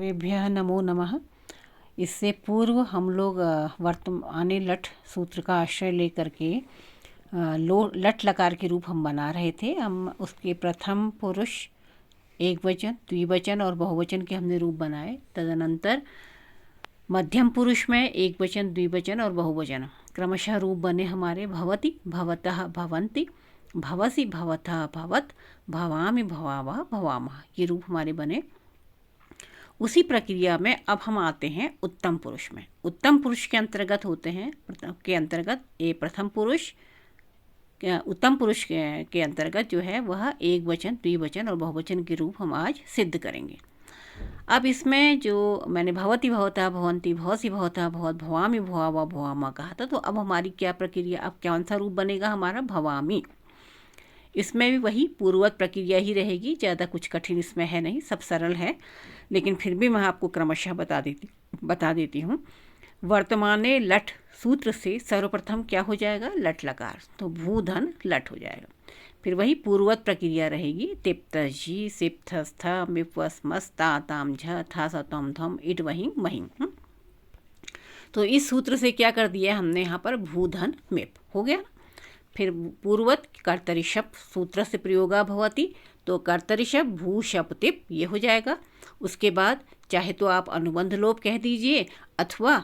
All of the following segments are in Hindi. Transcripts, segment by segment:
सर्वेभ्यः नमो नमः। इससे पूर्व हम लोग वर्तमाने लट सूत्र का आश्रय लेकर के लट लकार के रूप हम बना रहे थे। हम उसके प्रथम पुरुष, एक वचन, द्विवचन और बहुवचन के हमने रूप बनाए। तदनंतर मध्यम पुरुष में एक वचन, द्विवचन और बहुवचन क्रमशः रूप बने हमारे। भवति, भवतः, भवन्ति, भवसि, भवतः, भवत, भवामि, भवावः, भवामः, ये रूप हमारे बने। उसी प्रक्रिया में अब हम आते हैं उत्तम पुरुष में। उत्तम पुरुष के अंतर्गत होते हैं ये प्रथम पुरुष, उत्तम पुरुष के अंतर्गत जो है वह एक वचन, द्विवचन और बहुवचन के रूप हम आज सिद्ध करेंगे। अब इसमें जो मैंने भवति, भवतः, भवन्ति, भवसि, भवतः, भवत, भवामि, भवावः, भवामः कहा था, तो अब हमारी क्या प्रक्रिया, अब कौन सा रूप बनेगा हमारा? भवामि। इसमें भी वही पूर्ववत प्रक्रिया ही रहेगी, ज़्यादा कुछ कठिन इसमें है नहीं, सब सरल है, लेकिन फिर भी मैं आपको क्रमशः बता देती हूँ। वर्तमाने लट सूत्र से सर्वप्रथम क्या हो जाएगा? लट लकार, तो भूधन लट हो जाएगा। फिर वही पूर्ववत प्रक्रिया रहेगी, तिप्तझी, सिप्थस्थ, मिपवस्मस, ताम झ, था सतम धम, इट वहीं महिम। तो इस सूत्र से क्या कर दिया हमने यहाँ पर? भूधन मिप हो गया। फिर पूर्ववत कर्तरि शप सूत्र से प्रयोगा भवति, तो कर्तरि शप भू शप तिप ये हो जाएगा। उसके बाद चाहे तो आप अनुबंध लोप कह दीजिए, अथवा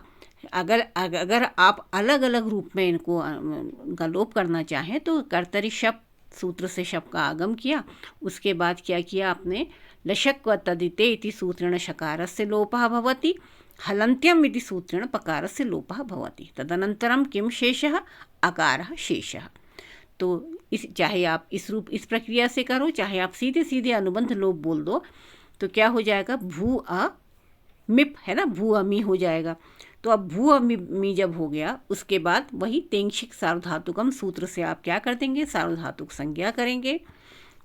अगर आप अलग अलग रूप में इनका लोप करना चाहें तो कर्तरि शप सूत्र से शप का आगम किया। उसके बाद क्या किया आपने? लशक व तदिते इति सूत्रेण शकारस्य लोपः भवति, हलन्त्यम इति सूत्रेण पकारस्य लोपः भवति। तदनन्तरं किं शेषः? अकारः शेषः। तो चाहे आप इस प्रक्रिया से करो, चाहे आप सीधे सीधे अनुबंध लोप बोल दो, तो क्या हो जाएगा? भू अ मिप है ना, भू अमी हो जाएगा। तो अब भू अमी जब हो गया, उसके बाद वही तेंशिक सार्वधातुकम सूत्र से आप क्या कर देंगे? सार्वधातुक संज्ञा करेंगे।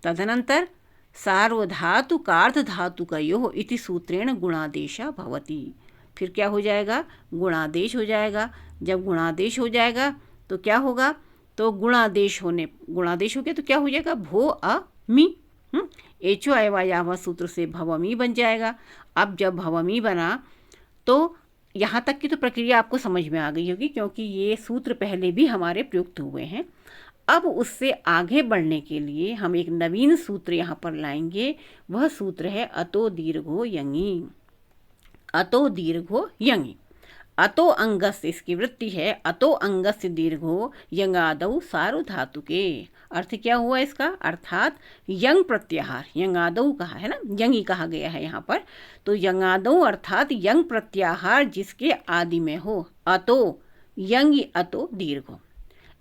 तदनंतर सार्वधातुकार्ध धातुकयोः इति सूत्रेण गुणादेशः भवति। फिर क्या हो जाएगा? गुणादेश हो जाएगा। जब गुणादेश हो जाएगा तो क्या होगा? तो गुणादेश हो गया तो क्या हो जाएगा? भो अ मी, एचो अयवायावा सूत्र से भवमी बन जाएगा। अब जब भवमी बना तो यहाँ तक की तो प्रक्रिया आपको समझ में आ गई होगी, क्योंकि ये सूत्र पहले भी हमारे प्रयुक्त हुए हैं। अब उससे आगे बढ़ने के लिए हम एक नवीन सूत्र यहाँ पर लाएंगे। वह सूत्र है अतो दीर्घो यङि। अतो दीर्घो यङि। अतो अंगस्य, इसकी वृत्ति है अतो अंगस्य दीर्घो यङादौ सार्वधातुके। अर्थ क्या हुआ इसका? अर्थात यंग प्रत्याहार, यङादौ कहा है ना, यङि कहा गया है यहाँ पर, तो यङादौ अर्थात यंग प्रत्याहार जिसके आदि में हो। अतो यङि अतो दीर्घो,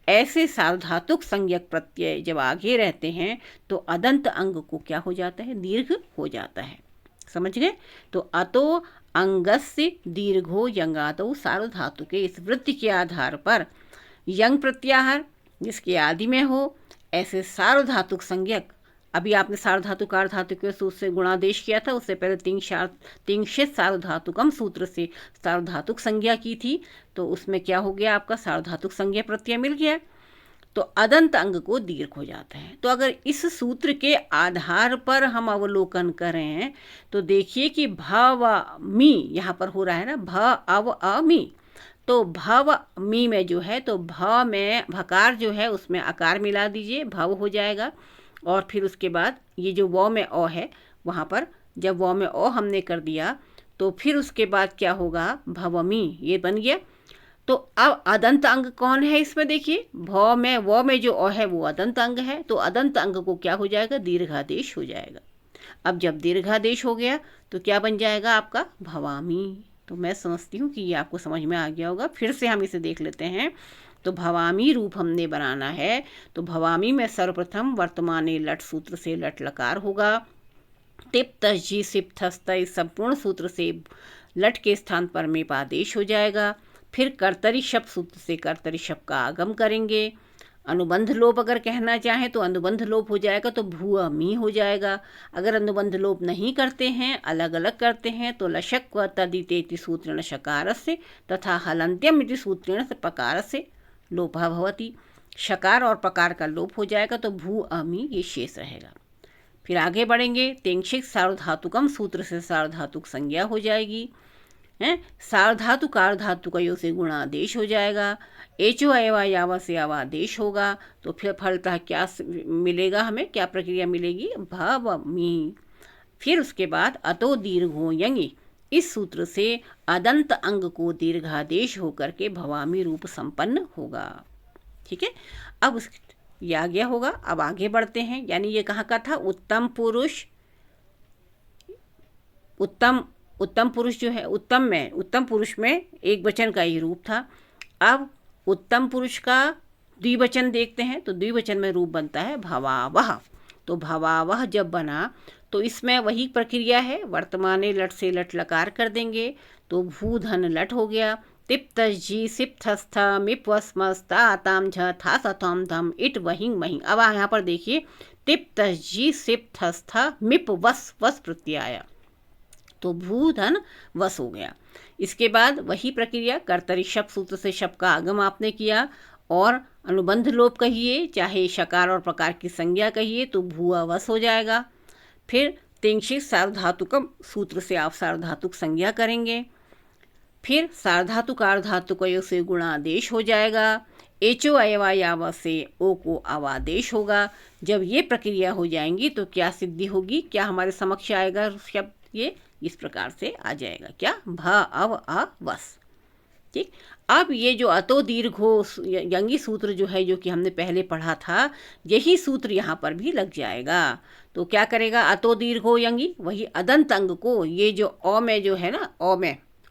ऐसे सार्वधातुक संज्ञक प्रत्यय जब आगे रहते हैं तो अदंत अंग को क्या हो जाता है? दीर्घ हो जाता है। समझ गए? तो अतो अंगस्य दीर्घो यङादौ सार्वधातुके, इस वृत्ति के आधार पर यंग प्रत्याहार जिसके आदि में हो, ऐसे सार्वधातुक संज्ञक, अभी आपने सार्वधातुकार धातु के सूत्र से गुणादेश किया था, उससे पहले तिंशित सार्वधातुकम सूत्र से सार्वधातुक संज्ञा की थी, तो उसमें क्या हो गया आपका? सार्वधातुक संज्ञा प्रत्यय मिल गया, तो अदंत अंग को दीर्घ हो जाता है। तो अगर इस सूत्र के आधार पर हम अवलोकन करें तो देखिए कि भव मी यहाँ पर हो रहा है ना, भ अव अमी, तो भव मी में जो है, तो भ में भकार जो है उसमें आकार मिला दीजिए, भव हो जाएगा। और फिर उसके बाद ये जो व में अ है, वहाँ पर जब व में अ हमने कर दिया तो फिर उसके बाद क्या होगा? भवमी, ये बन गया। तो अब अदंत अंग कौन है इसमें? देखिए व में जो अ है वो अदंत अंग है, तो अदंत अंग को क्या हो जाएगा? दीर्घादेश हो जाएगा। अब जब दीर्घादेश हो गया तो क्या बन जाएगा आपका? भवामी। तो मैं समझती हूँ कि ये आपको समझ में आ गया होगा। फिर से हम इसे देख लेते हैं। तो भवामी रूप हमने बनाना है, तो भवामी में सर्वप्रथम वर्तमाने लट सूत्र से लट लकार होगा। तिप्तझी सिप्थस्थ, इस संपूर्ण सूत्र से लट के स्थान पर मेप आदेश हो जाएगा। फिर कर्तरि शप सूत्र से कर्तरि शप का आगम करेंगे। अनुबंध लोप अगर कहना चाहें तो अनुबंध लोप हो जाएगा, तो भू अमी हो जाएगा। अगर अनुबंध लोप नहीं करते हैं, अलग अलग करते हैं, तो लशक व तदिते इति सूत्रेण शकारस्य तथा हलन्त्यम इति सूत्रेण पकारस्य लोपः भवति। शकार और पकार का लोप हो जाएगा, तो भू अमी ये शेष रहेगा। फिर आगे बढ़ेंगे, तेंशिक सार्वधातुकम सूत्र से सार्वधातुक संज्ञा हो जाएगी, हैं। सार्वधातुक आर्धातुकयों से गुणादेश हो जाएगा, एचो अयवा यावा से अवादेश होगा। तो फिर फलतः क्या मिलेगा, हमें क्या प्रक्रिया मिलेगी, भवमी। फिर उसके बाद अतो दीर्घो यंगी, इस सूत्र से अदंत अंग को दीर्घादेश होकर के भवामी रूप संपन्न होगा। ठीक है, अब उस ये आ गया होगा। अब आगे बढ़ते हैं, यानी ये कहाँ का था, उत्तम पुरुष। उत्तम पुरुष जो है, उत्तम पुरुष में एक वचन का ही रूप था। अब उत्तम पुरुष का द्विवचन देखते हैं, तो द्विवचन में रूप बनता है भवावह। तो भवावह जब बना तो इसमें वही प्रक्रिया है, वर्तमाने लट से लट लकार कर देंगे, तो भू धन लट हो गया। तिप्त जी सिप थस्थ मिप वस मस ता ताम झ था सथम धम इट वहिंग महिंग। अब यहाँ पर देखिए, तिप्त जी सिप थस्थ मिप वस वस प्रत्यय आया, तो भू धन वस हो गया। इसके बाद वही प्रक्रिया, कर्तरी शब्द सूत्र से शब्द का आगम आपने किया, और अनुबंध लोप कहिए, चाहे शकार और प्रकार की संज्ञा कहिए, तो भूआ वस हो जाएगा। फिर तेंशिक सार्वधातुकम सूत्र से आप सार्वधातुक संज्ञा करेंगे। फिर सार्वधातुक आर्धातुकयों से गुणादेश हो जाएगा, एचो अयवा यावा से ओ को अवादेश होगा। जब ये प्रक्रिया हो जाएंगी तो क्या सिद्धि होगी, क्या हमारे समक्ष आएगा शब्द, ये इस प्रकार से आ जाएगा, क्या, भ अव अ वस। ठीक, अब ये जो अतो दीर्घो यंगी सूत्र जो है, जो कि हमने पहले पढ़ा था, यही सूत्र यहाँ पर भी लग जाएगा। तो क्या करेगा, अतो दीर्घो यंगी, वही अदंत अंग को, ये जो अ में जो है ना,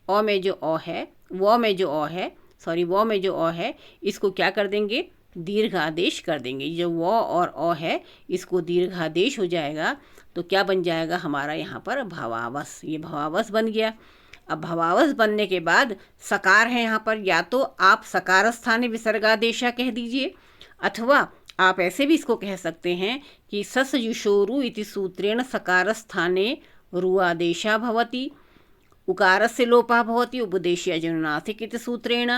अ में जो अ है, वो में जो अ है, वो में जो अ है, इसको क्या कर देंगे, दीर्घादेश कर देंगे। जो वो और अ है, इसको दीर्घादेश हो जाएगा, तो क्या बन जाएगा हमारा यहाँ पर भवावस। ये भवावस बन गया। अब भवावस बनने के बाद सकार है यहाँ पर, या तो आप सकार स्थाने विसर्गादेशा कह दीजिए, अथवा आप ऐसे भी इसको कह सकते हैं कि सस युषोरु इति सूत्रेण सकार स्थाने रुआदेशा भवति, उकारस्य लोपः भवति, उपदेशीय जनुनासिक इति सूत्रेण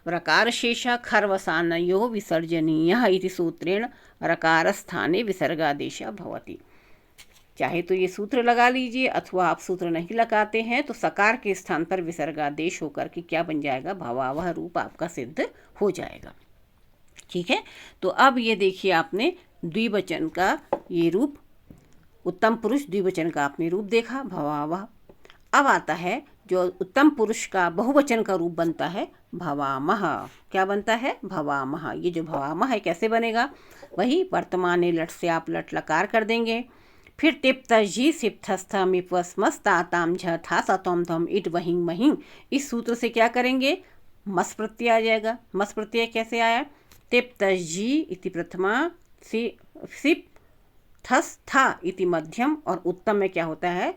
रकारशेषः खर्वसानयोः विसर्जनीयः इति सूत्रेण रकारस्थाने विसर्गादेशः भवति। चाहे तो ये सूत्र लगा लीजिए, अथवा आप सूत्र नहीं लगाते हैं तो सकार के स्थान पर विसर्गादेश होकर के क्या बन जाएगा, भवावह रूप आपका सिद्ध हो जाएगा। ठीक है, तो अब ये देखिए, आपने द्विवचन का ये रूप, उत्तम पुरुष द्विवचन का आपने रूप देखा, भवावह। अब आता है जो उत्तम पुरुष का बहुवचन का रूप बनता है, भवामह। क्या बनता है, भवामह। ये जो भवामह है कैसे बनेगा, वही वर्तमान लट से आप लट लकार कर देंगे। फिर तिप्त जी सिप्थस्थ मिपवस मस ताताम झ था सतोम धम इट वहिंग महिंग, इस सूत्र से क्या करेंगे, मस प्रत्यय आ जाएगा। मस प्रत्यय कैसे आया, तिप्त जी इति प्रथमा, सिप थस था इति मध्यम, और उत्तम में क्या होता है,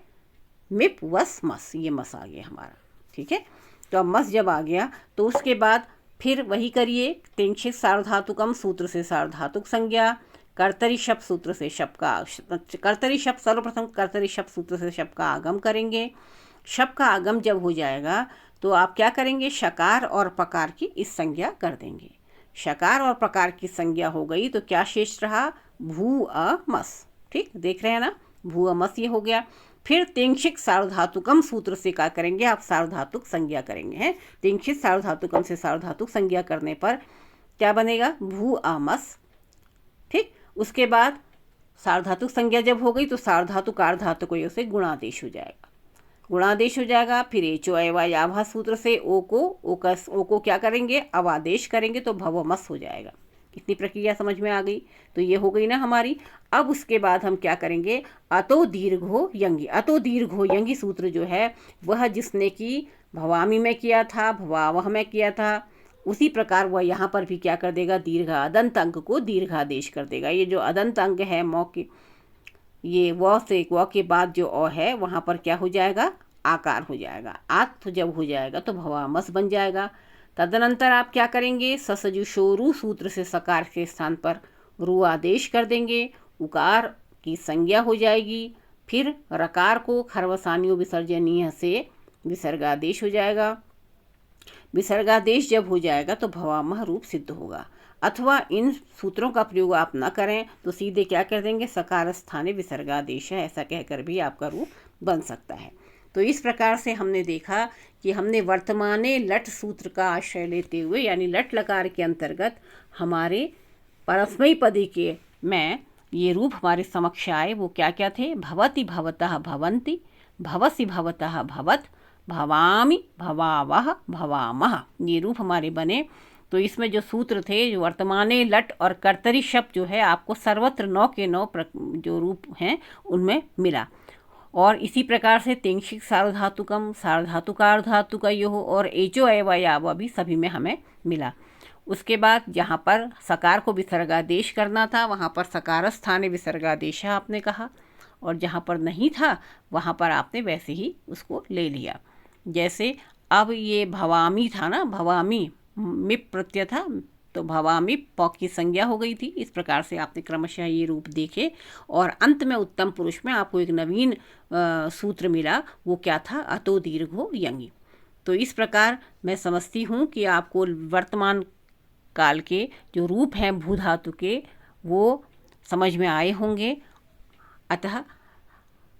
मिप वस मस, ये मस आ गया हमारा। ठीक है, तो अब मस जब आ गया तो उसके बाद फिर वही करिए, तेंशिक सार्वधातुकम सूत्र से सार्वधातुक संज्ञा, कर्तरी शब्द सूत्र से शब्द का, कर्तरी शब्द सर्वप्रथम कर्तरी शब्द सूत्र से शब्द का आगम करेंगे। शब्द का आगम जब हो जाएगा तो आप क्या करेंगे, शकार और प्रकार की इस संज्ञा कर देंगे। शकार और प्रकार की संज्ञा हो गई तो क्या शेष रहा, भू अ मस। ठीक, देख रहे हैं ना, भू अ मस ये हो गया। फिर तेंशिक सार्वधातुकम सूत्र से क्या करेंगे, आप सार्वधातुक संज्ञा करेंगे। हैं, तेंशिक सार्वधातुकम से सार्वधातुक संज्ञा करने पर क्या बनेगा, भू अ मस। ठीक, उसके बाद सार्वधातुक संज्ञा जब हो गई तो सार्वधातुक आर्धातुकों से गुणादेश हो जाएगा, गुणादेश हो जाएगा। फिर एचो अयवा याभा सूत्र से ओ को क्या करेंगे, अवादेश करेंगे, तो भवमस हो जाएगा। इतनी प्रक्रिया समझ में आ गई, तो ये हो गई ना हमारी। अब उसके बाद हम क्या करेंगे, अतो दीर्घो यंगी। अतो दीर्घो यंगी सूत्र जो है वह जिसने कि भवामी में किया था, भवावह में किया था, उसी प्रकार वह यहाँ पर भी क्या कर देगा, दीर्घ अदंत अंग को दीर्घादेश कर देगा। ये जो अदंत अंग है मौके, ये व के बाद जो अ है वहाँ पर क्या हो जाएगा, आकार हो जाएगा। आत जब हो जाएगा तो भवामस बन जाएगा। तदनंतर आप क्या करेंगे, ससजुषोरु सूत्र से सकार के स्थान पर रु आदेश कर देंगे, उकार की संज्ञा हो जाएगी। फिर रकार को खर्वसानियों विसर्जनीय से विसर्गादेश हो जाएगा। विसर्गादेश जब हो जाएगा तो भवामह रूप सिद्ध होगा। अथवा इन सूत्रों का प्रयोग आप न करें तो सीधे क्या कर देंगे, सकार स्थाने विसर्गादेश है, ऐसा कहकर भी आपका रूप बन सकता है। तो इस प्रकार से हमने देखा कि हमने वर्तमाने लट सूत्र का आश्रय लेते हुए यानी लट लकार के अंतर्गत हमारे परस्मैपदी पदी के में ये रूप हमारे समक्ष आए। वो क्या क्या थे, भवति भवतः भवन्ति, भवसि भवतः भवत, भवामि भवावह भवामः, ये रूप हमारे बने। तो इसमें जो सूत्र थे, जो वर्तमाने लट और कर्तरी शब्द जो है आपको सर्वत्र 9 के 9 जो रूप हैं उनमें मिला। और इसी प्रकार से तेंशिक सार्वधातुकम, सार्वधातुकार्धातुकयोः और एचो एवयाव भी सभी में हमें मिला। उसके बाद जहाँ पर सकार को विसर्गादेश करना था वहाँ पर सकार स्थाने विसर्गादेश आपने कहा, और जहाँ पर नहीं था वहाँ पर आपने वैसे ही उसको ले लिया। जैसे अब ये भवामी था ना, भवामी मिप प्रत्यय था, तो भवामी प की संज्ञा हो गई थी। इस प्रकार से आपने क्रमशः ये रूप देखे और अंत में उत्तम पुरुष में आपको एक नवीन सूत्र मिला। वो क्या था, अतो दीर्घो यंगी। तो इस प्रकार मैं समझती हूँ कि आपको वर्तमान काल के जो रूप हैं भू धातु के वो समझ में आए होंगे। अतः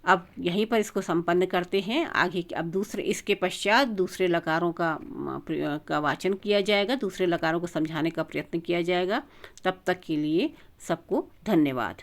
अब यहीं पर इसको संपन्न करते हैं। आगे अब दूसरे, इसके पश्चात दूसरे लकारों का वाचन किया जाएगा, दूसरे लकारों को समझाने का प्रयत्न किया जाएगा। तब तक के लिए सबको धन्यवाद।